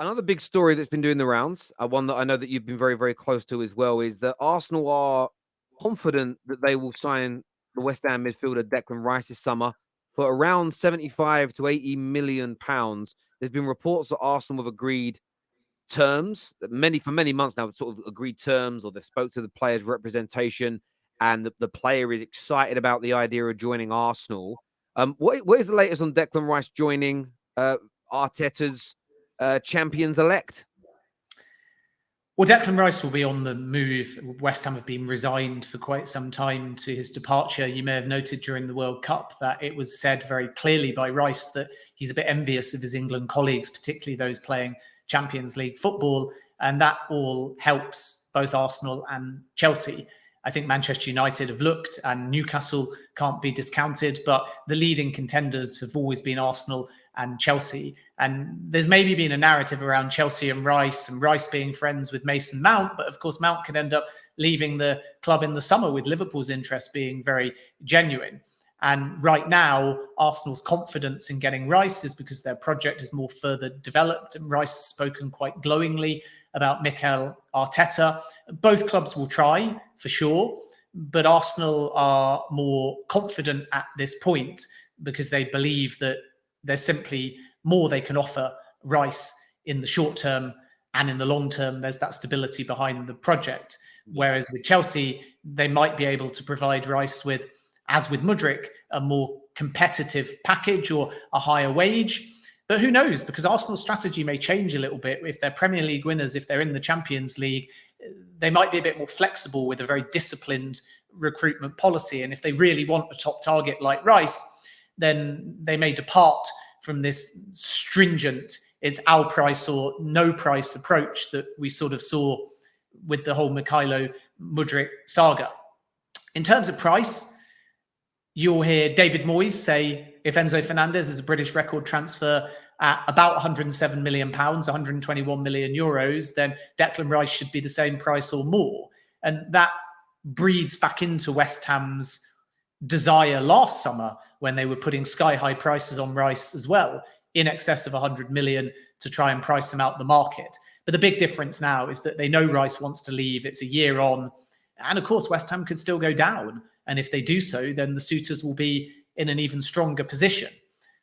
another big story that's been doing the rounds, one that I know that you've been very, very close to as well, is that Arsenal are confident that they will sign the West Ham midfielder Declan Rice this summer for around 75 to 80 million pounds. There's been reports that Arsenal have agreed terms, for many months now, sort of agreed terms, or they spoke to the player's representation, and the player is excited about the idea of joining Arsenal. What is the latest on Declan Rice joining Arteta's champions-elect? Well, Declan Rice will be on the move. West Ham have been resigned for quite some time to his departure. You may have noted during the World Cup that it was said very clearly by Rice that he's a bit envious of his England colleagues, particularly those playing Champions League football. And that all helps both Arsenal and Chelsea. I think Manchester United have looked, and Newcastle can't be discounted, but the leading contenders have always been Arsenal and Chelsea. And there's maybe been a narrative around Chelsea and Rice being friends with Mason Mount. But of course, Mount could end up leaving the club in the summer, with Liverpool's interest being very genuine. And right now, Arsenal's confidence in getting Rice is because their project is more further developed. And Rice has spoken quite glowingly about Mikel Arteta. Both clubs will try, for sure. But Arsenal are more confident at this point because they believe that there's simply more they can offer Rice in the short term, and in the long term, there's that stability behind the project. Whereas with Chelsea, they might be able to provide Rice with, as with Mudryk, a more competitive package or a higher wage. But who knows? Because Arsenal's strategy may change a little bit. If they're Premier League winners, if they're in the Champions League, they might be a bit more flexible with a very disciplined recruitment policy. And if they really want a top target like Rice, then they may depart from this stringent, it's our price or no price approach that we sort of saw with the whole Mykhailo Mudryk saga. In terms of price, you'll hear David Moyes say if Enzo Fernandez is a British record transfer at about 107 million pounds, 121 million euros, then Declan Rice should be the same price or more. And that breeds back into West Ham's desire last summer, when they were putting sky-high prices on Rice as well, in excess of 100 million, to try and price him out the market. But the big difference now is that they know Rice wants to leave. It's a year on. And of course, West Ham could still go down. And if they do so, then the suitors will be in an even stronger position.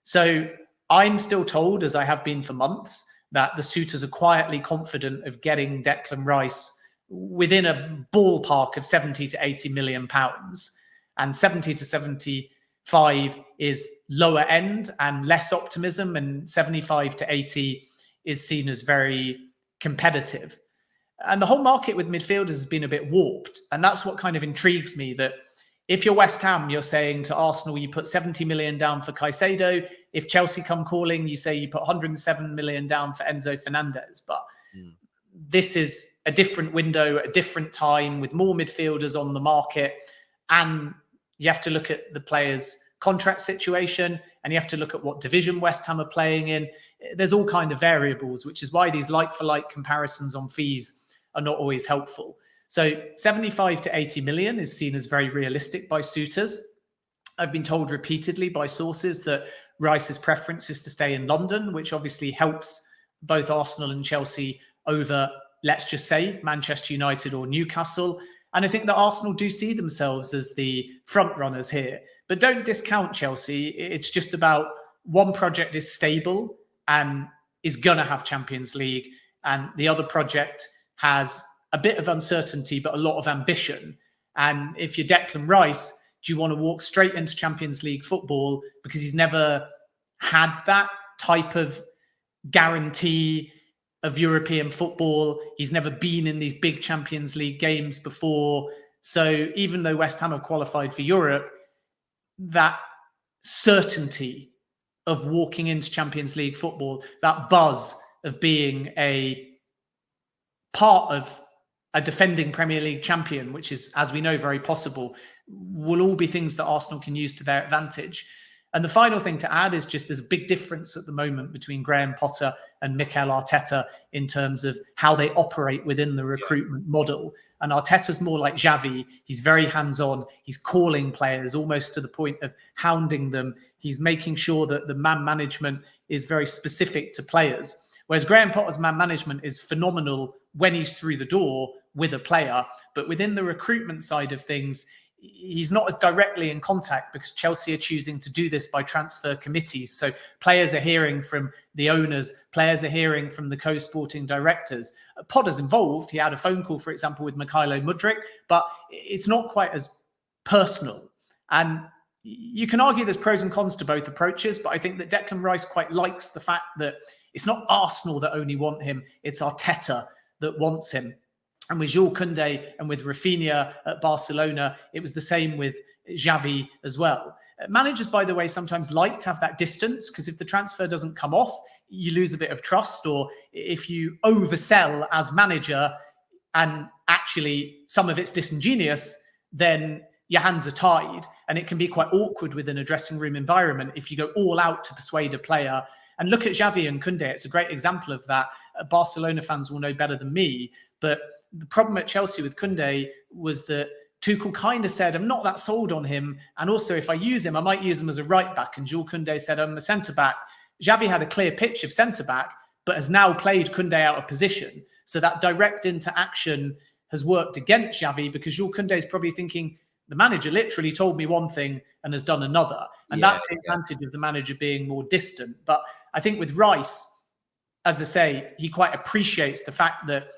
So I'm still told, as I have been for months, that the suitors are quietly confident of getting Declan Rice within a ballpark of 70 to 80 million pounds. And 70 to 75 is lower end and less optimism, and 75 to 80 is seen as very competitive. And the whole market with midfielders has been a bit warped. And that's what kind of intrigues me, that if you're West Ham, you're saying to Arsenal, you put 70 million down for Caicedo. If Chelsea come calling, you say you put 107 million down for Enzo Fernandez. But this is a different window, a different time, with more midfielders on the market. And you have to look at the players' contract situation, and you have to look at what division West Ham are playing in. There's all kinds of variables, which is why these like-for-like comparisons on fees are not always helpful. So 75 to 80 million is seen as very realistic by suitors. I've been told repeatedly by sources that Rice's preference is to stay in London, which obviously helps both Arsenal and Chelsea over, let's just say, Manchester United or Newcastle. And I think that Arsenal do see themselves as the front runners here. But don't discount Chelsea. It's just about one project is stable and is going to have Champions League, and the other project has a bit of uncertainty but a lot of ambition. And if you're Declan Rice, do you want to walk straight into Champions League football because he's never had that type of guarantee of European football? He's never been in these big Champions League games before. So even though West Ham have qualified for Europe, that certainty of walking into Champions League football, that buzz of being a part of a defending Premier League champion, which is, as we know, very possible, will all be things that Arsenal can use to their advantage. And the final thing to add is just there's a big difference at the moment between Graham Potter and Mikel Arteta in terms of how they operate within the recruitment model. And Arteta's more like Xavi. He's very hands-on. He's calling players almost to the point of hounding them. He's making sure that the man management is very specific to players. Whereas Graham Potter's man management is phenomenal when he's through the door with a player, but within the recruitment side of things, he's not as directly in contact because Chelsea are choosing to do this by transfer committees. So players are hearing from the owners, players are hearing from the co-sporting directors. Potter's involved. He had a phone call, for example, with Mykhailo Mudryk, but it's not quite as personal. And you can argue there's pros and cons to both approaches, but I think that Declan Rice quite likes the fact that it's not Arsenal that only want him, it's Arteta that wants him. And with Jules Koundé and with Rafinha at Barcelona, it was the same with Xavi as well. Managers, by the way, sometimes like to have that distance because if the transfer doesn't come off, you lose a bit of trust. Or if you oversell as manager and actually some of it's disingenuous, then your hands are tied. And it can be quite awkward within a dressing room environment if you go all out to persuade a player. And look at Xavi and Koundé. It's a great example of that. Barcelona fans will know better than me. But the problem at Chelsea with Koundé was that Tuchel kind of said, I'm not that sold on him. And also, if I use him, I might use him as a right back. And Jules Koundé said, I'm a centre back. Xavi had a clear pitch of centre back, but has now played Koundé out of position. So that direct interaction has worked against Xavi because Jules Koundé is probably thinking, the manager literally told me one thing and has done another. And that's the advantage of the manager being more distant. But I think with Rice, as I say, he quite appreciates the fact that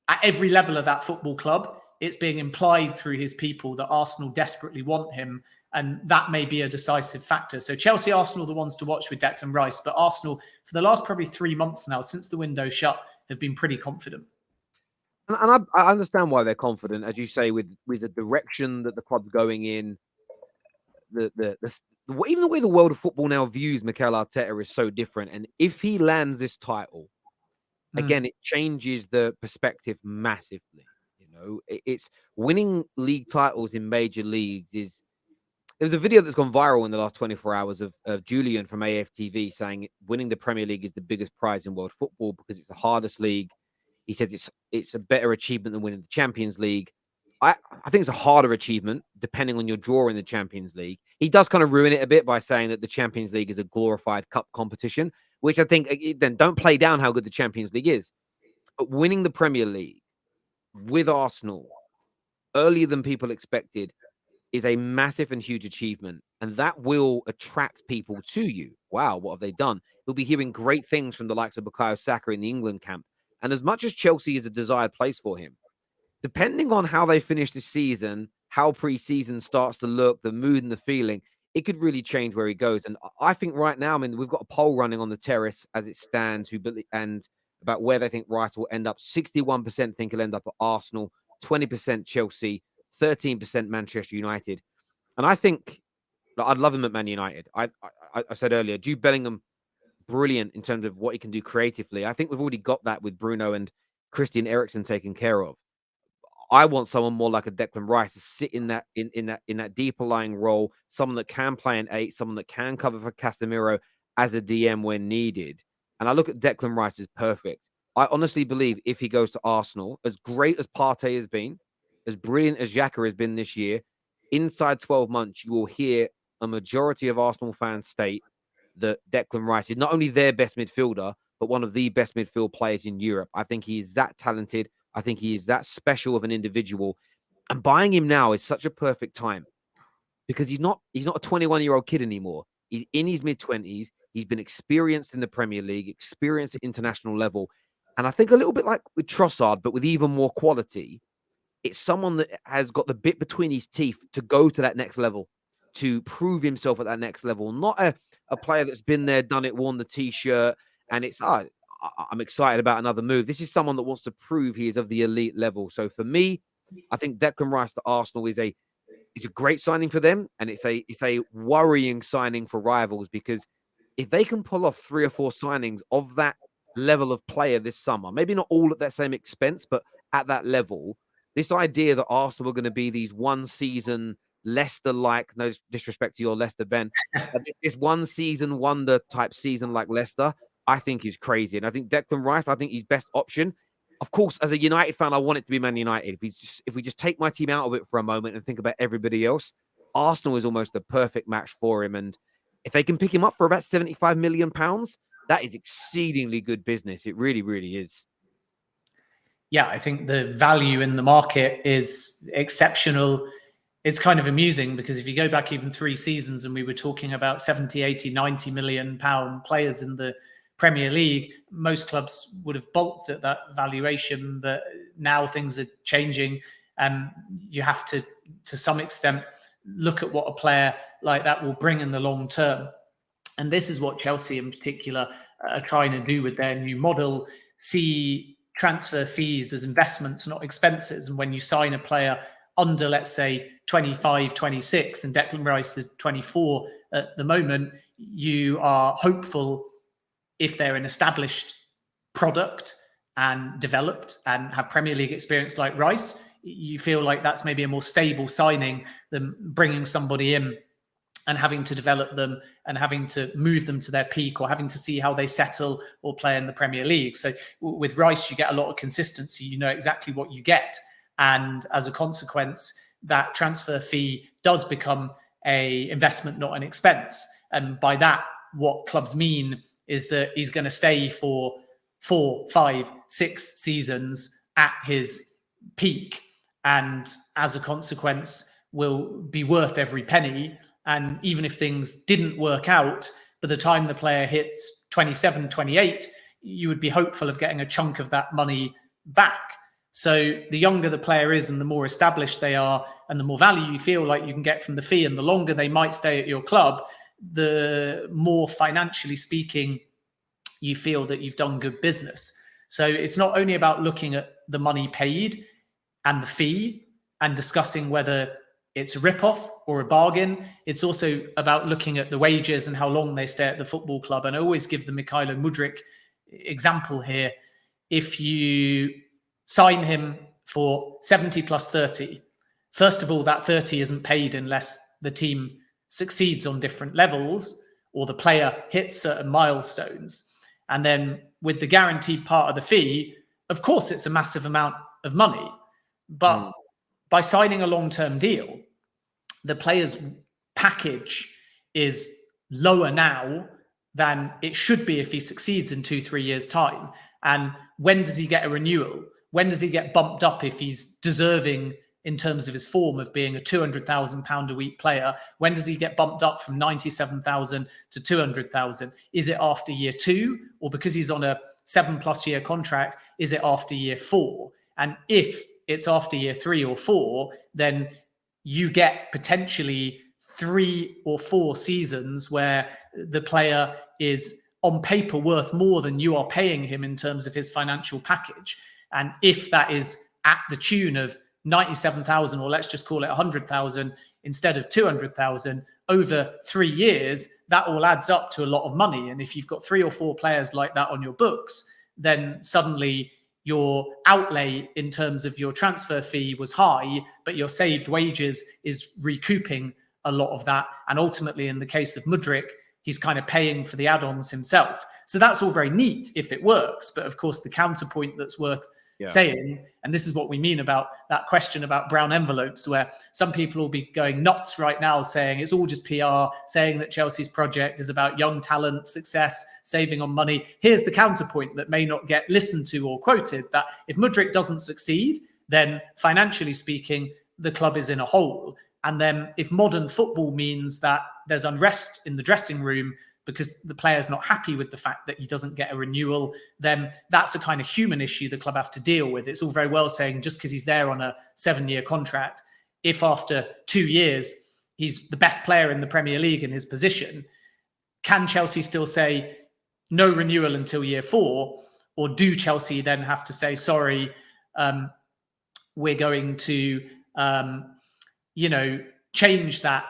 at every level of that football club, it's being implied through his people that Arsenal desperately want him. And that may be a decisive factor. So Chelsea, Arsenal, the ones to watch with Declan Rice. But Arsenal, for the last probably 3 months now, since the window shut, have been pretty confident. And I understand why they're confident, as you say, with the direction that the club's going in. Even the way the world of football now views Mikel Arteta is so different. And if he lands this title, again, it changes the perspective massively. You know, it's winning league titles in major leagues is. There's a video that's gone viral in the last 24 hours of Julian from AFTV saying winning the Premier League is the biggest prize in world football because it's the hardest league. He says it's a better achievement than winning the Champions League. I think it's a harder achievement depending on your draw in the Champions League. He does kind of ruin it a bit by saying that the Champions League is a glorified cup competition, which I think then don't play down how good the Champions League is. But winning the Premier League with Arsenal earlier than people expected is a massive and huge achievement. And that will attract people to you. Wow, what have they done? You'll be hearing great things from the likes of Bukayo Saka in the England camp. And as much as Chelsea is a desired place for him, depending on how they finish this season, how pre-season starts to look, the mood and the feeling, it could really change where he goes. And I think right now, I mean, we've got a poll running on the Terrace as it stands, and about where they think Rice will end up. 61% think he'll end up at Arsenal, 20% Chelsea, 13% Manchester United. And I think I'd love him at Man United. I said earlier, Jude Bellingham, brilliant in terms of what he can do creatively. I think we've already got that with Bruno and Christian Eriksen taken care of. I want someone more like a Declan Rice to sit in that deeper lying role, someone that can play an 8, someone that can cover for Casemiro as a DM when needed. And I look at Declan Rice as perfect. I honestly believe if he goes to Arsenal, as great as Partey has been, as brilliant as Xhaka has been this year, inside 12 months, you will hear a majority of Arsenal fans state that Declan Rice is not only their best midfielder, but one of the best midfield players in Europe. I think he is that talented. I think he is that special of an individual. And buying him now is such a perfect time because he's not a 21-year-old kid anymore. He's in his mid-20s. He's been experienced in the Premier League, experienced at international level. And I think a little bit like with Trossard, but with even more quality, it's someone that has got the bit between his teeth to go to that next level, to prove himself at that next level. Not a player that's been there, done it, worn the T-shirt, and it's, I'm excited about another move. This is someone that wants to prove he is of the elite level. So for me, I think Declan Rice to Arsenal is a great signing for them, and it's a worrying signing for rivals because if they can pull off 3 or 4 signings of that level of player this summer, maybe not all at that same expense, but at that level, this idea that Arsenal are going to be these one-season Leicester-like, no disrespect to your Leicester, Ben, this one-season wonder type season like Leicester, I think is crazy. And I think Declan Rice, I think he's best option. Of course, as a United fan, I want it to be Man United. If we just take my team out of it for a moment and think about everybody else, Arsenal is almost the perfect match for him. And if they can pick him up for about £75 million, that is exceedingly good business. It really, really is. Yeah, I think the value in the market is exceptional. It's kind of amusing because if you go back even 3 seasons and we were talking about 70, 80, 90 million pound players in the Premier League, most clubs would have balked at that valuation. But now things are changing, and you have to some extent, look at what a player like that will bring in the long term. And this is what Chelsea in particular are trying to do with their new model. See transfer fees as investments, not expenses. And when you sign a player under, let's say, 25, 26, and Declan Rice is 24 at the moment, you are hopeful, if they're an established product and developed and have Premier League experience like Rice, you feel like that's maybe a more stable signing than bringing somebody in and having to develop them and having to move them to their peak, or having to see how they settle or play in the Premier League. So with Rice, you get a lot of consistency. You know exactly what you get. And as a consequence, that transfer fee does become an investment, not an expense. And by that, what clubs mean is that he's going to stay for 4, 5, 6 seasons at his peak. And as a consequence, will be worth every penny. And even if things didn't work out, by the time the player hits 27, 28, you would be hopeful of getting a chunk of that money back. So the younger the player is and the more established they are and the more value you feel like you can get from the fee and the longer they might stay at your club, the more financially speaking you feel that you've done good business. So it's not only about looking at the money paid and the fee and discussing whether it's a rip-off or a bargain. It's also about looking at the wages and how long they stay at the football club. And I always give the Mykhailo Mudryk example here. If you sign him for 70 plus 30, first of all, that 30 isn't paid unless the team succeeds on different levels or the player hits certain milestones. And then with the guaranteed part of the fee, of course, it's a massive amount of money. But by signing a long-term deal, the player's package is lower now than it should be if he succeeds in 2-3 years' time. And when does he get a renewal? When does he get bumped up if he's deserving in terms of his form of being a £200,000 a week player? When does he get bumped up from 97,000 to 200,000? Is it after year 2? Or because he's on a 7+ year contract, is it after year 4? And if it's after year 3 or 4, then you get potentially 3 or 4 seasons where the player is on paper worth more than you are paying him in terms of his financial package. And if that is at the tune of 97,000, or let's just call it 100,000 instead of 200,000 over 3 years, that all adds up to a lot of money. And if you've got 3 or 4 players like that on your books, then suddenly your outlay in terms of your transfer fee was high, but your saved wages is recouping a lot of that. And ultimately, in the case of Mudryk, he's kind of paying for the add-ons himself. So that's all very neat if it works. But of course, the counterpoint that's worth saying, and this is what we mean about that question about brown envelopes, where some people will be going nuts right now saying it's all just PR, saying that Chelsea's project is about young talent, success, saving on money. Here's the counterpoint that may not get listened to or quoted, that if Mudryk doesn't succeed, then financially speaking, the club is in a hole. And then if modern football means that there's unrest in the dressing room because the player's not happy with the fact that he doesn't get a renewal, then that's a kind of human issue the club have to deal with. It's all very well saying just because he's there on a 7-year contract, if after 2 years he's the best player in the Premier League in his position, can Chelsea still say no renewal until year 4? Or do Chelsea then have to say, sorry, we're going to, change that?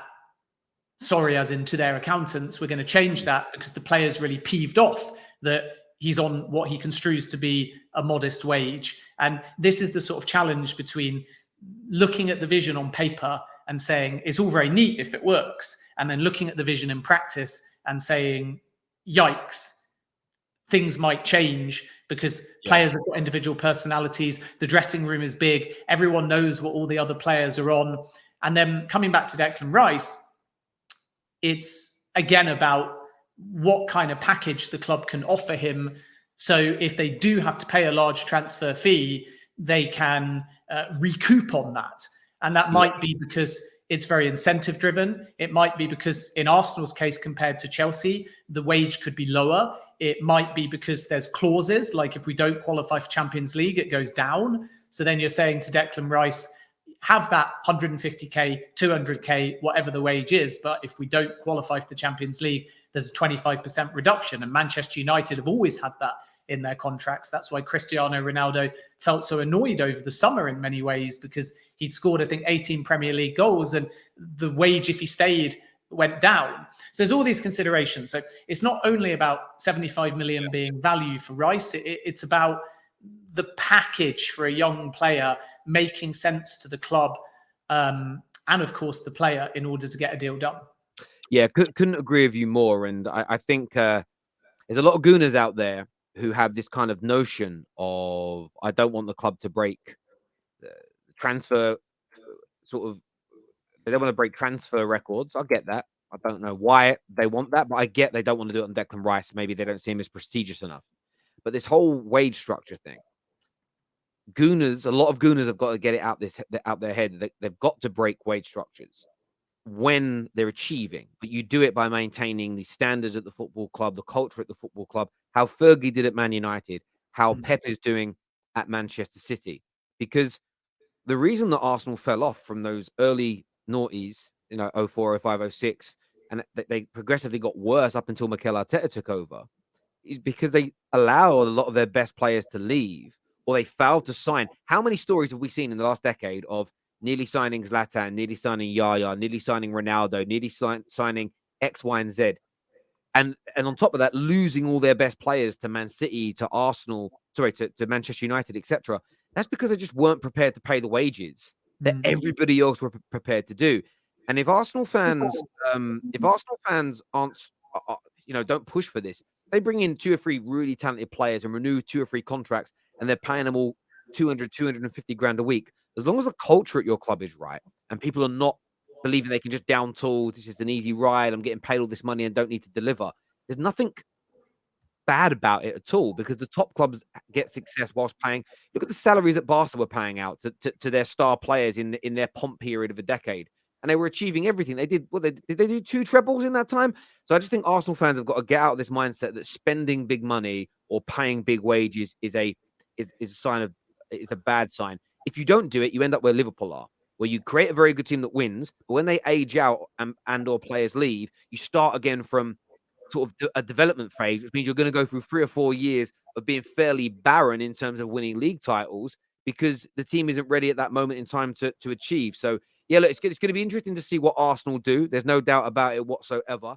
Sorry, as in to their accountants, we're going to change that because the player's really peeved off that he's on what he construes to be a modest wage. And this is the sort of challenge between looking at the vision on paper and saying it's all very neat if it works, and then looking at the vision in practice and saying, yikes, things might change because players have got individual personalities. The dressing room is big. Everyone knows what all the other players are on. And then coming back to Declan Rice, it's again about what kind of package the club can offer him. So if they do have to pay a large transfer fee, they can recoup on that. And that might be because it's very incentive driven. It might be because in Arsenal's case, compared to Chelsea, the wage could be lower. It might be because there's clauses, like if we don't qualify for Champions League, it goes down. So then you're saying to Declan Rice, have that 150k, 200k, whatever the wage is. But if we don't qualify for the Champions League, there's a 25% reduction. And Manchester United have always had that in their contracts. That's why Cristiano Ronaldo felt so annoyed over the summer in many ways, because he'd scored, I think, 18 Premier League goals and the wage, if he stayed, went down. So there's all these considerations. So it's not only about 75 million being value for Rice, it's about the package for a young player making sense to the club and, of course, the player in order to get a deal done. Yeah, couldn't agree with you more. And I think there's a lot of gooners out there who have this kind of notion of, I don't want the club to break the transfer sort of, they don't want to break transfer records. I get that. I don't know why they want that, but I get they don't want to do it on Declan Rice. Maybe they don't see him as prestigious enough. But this whole wage structure thing, a lot of gooners have got to get it out their head. They've got to break wage structures when they're achieving, but you do it by maintaining the standards at the football club, the culture at the football club, how Fergie did at Man United, how Pep is doing at Manchester City. Because the reason that Arsenal fell off from those early noughties, 04, 05, 06, and they progressively got worse up until Mikel Arteta took over, is because they allow a lot of their best players to leave, or they failed to sign. How many stories have we seen in the last decade of nearly signing Zlatan, nearly signing Yaya, nearly signing Ronaldo, nearly signing X, Y, and Z? And on top of that, losing all their best players to Man City, to Arsenal, to Manchester United, etc. That's because they just weren't prepared to pay the wages that everybody else were prepared to do. And if Arsenal fans, aren't, don't push for this, they bring in 2 or 3 really talented players and renew 2 or 3 contracts, and they're paying them all 250 grand a week. As long as the culture at your club is right and people are not believing they can just down tools, this is an easy ride, I'm getting paid all this money and don't need to deliver, there's nothing bad about it at all, because the top clubs get success whilst paying. Look at the salaries that Barca were paying out to their star players in their pomp period of a decade, and they were achieving everything. They did did they do 2 trebles in that time? So I just think Arsenal fans have got to get out of this mindset that spending big money or paying big wages is a sign of, is a bad sign. If you don't do it, you end up where Liverpool are, where you create a very good team that wins, but when they age out and or players leave, you start again from sort of a development phase, which means you're going to go through 3 or 4 years of being fairly barren in terms of winning league titles, because the team isn't ready at that moment in time to achieve. So, yeah, look, it's going to be interesting to see what Arsenal do. There's no doubt about it whatsoever.